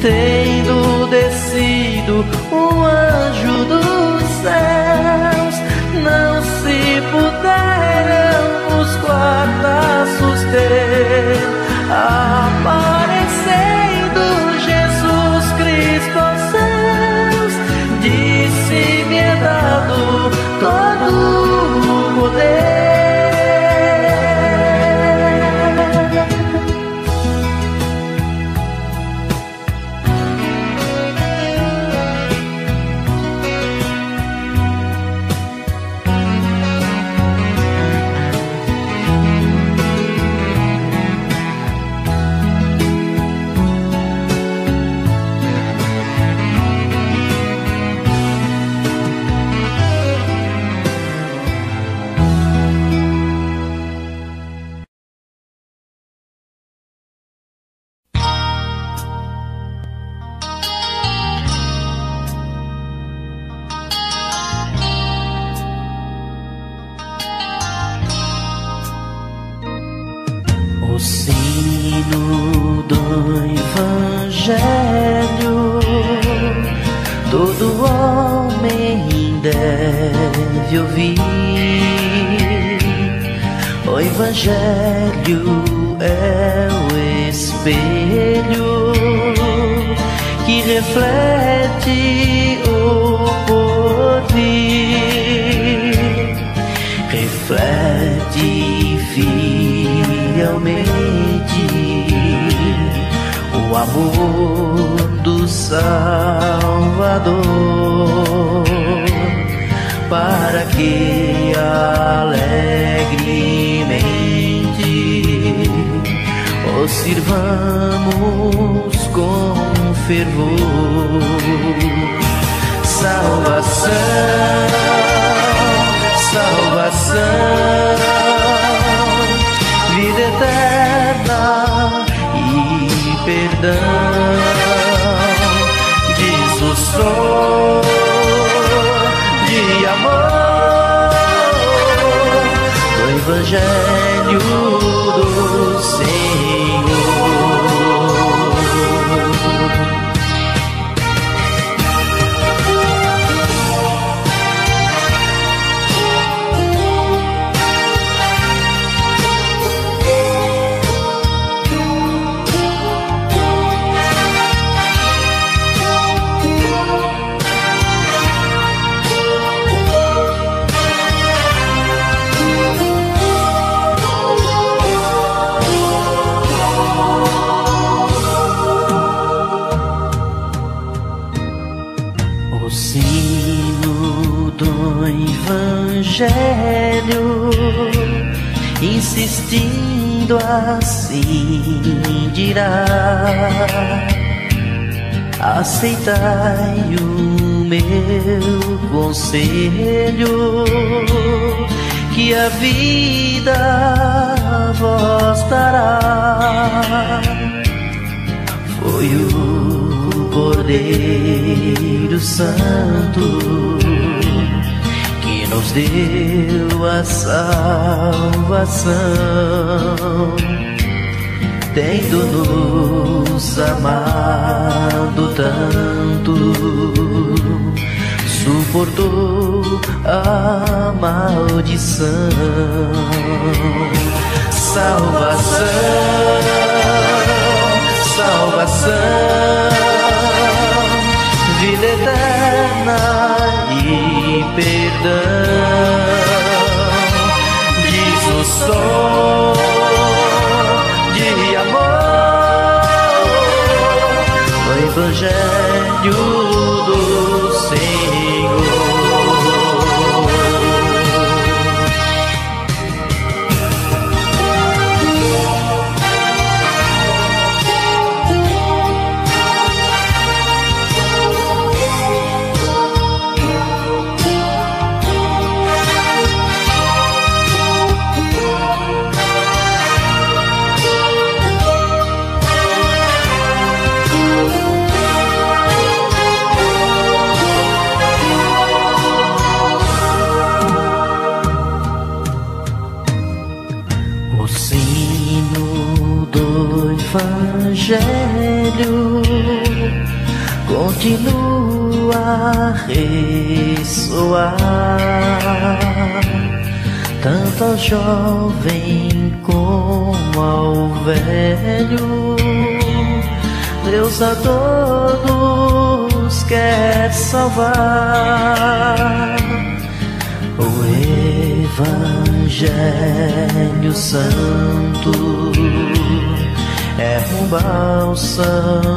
Tendo descido um anjo dos céus, não se puderam os guardas suster. Aparecendo Jesus Cristo aos céus, disse-me é dado todo o poder. O sino do Evangelho todo homem deve ouvir. O Evangelho é o espelho que reflete o porvir, reflete fielmente o amor do Salvador, para que alegremente o sirvamos com fervor. Salvação, salvação, vida eterna e perdão, diz o som de amor do Evangelho do Senhor. O sino do Evangelho, insistindo assim dirá: aceitai o meu conselho, que a vida vos dará. Foi o Cordeiro Santo que nos deu a salvação, tendo-nos amado tanto, suportou a maldição. Salvação, salvação, vida eterna e perdão, diz o som de amor no Evangelho do Senhor. Evangelho continua a ressoar, tanto ao jovem como ao velho. Deus a todos quer salvar. O Evangelho Santo é um bálsamo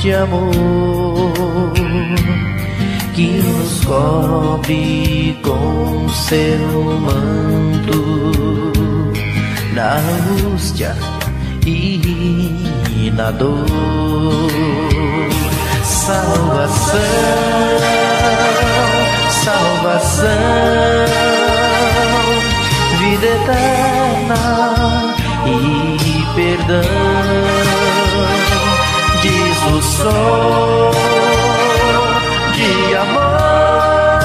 de amor que nos cobre com seu manto na angústia e na dor. Salvação, salvação, vida eterna e perdão, diz o som de amor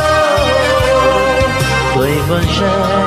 do Evangelho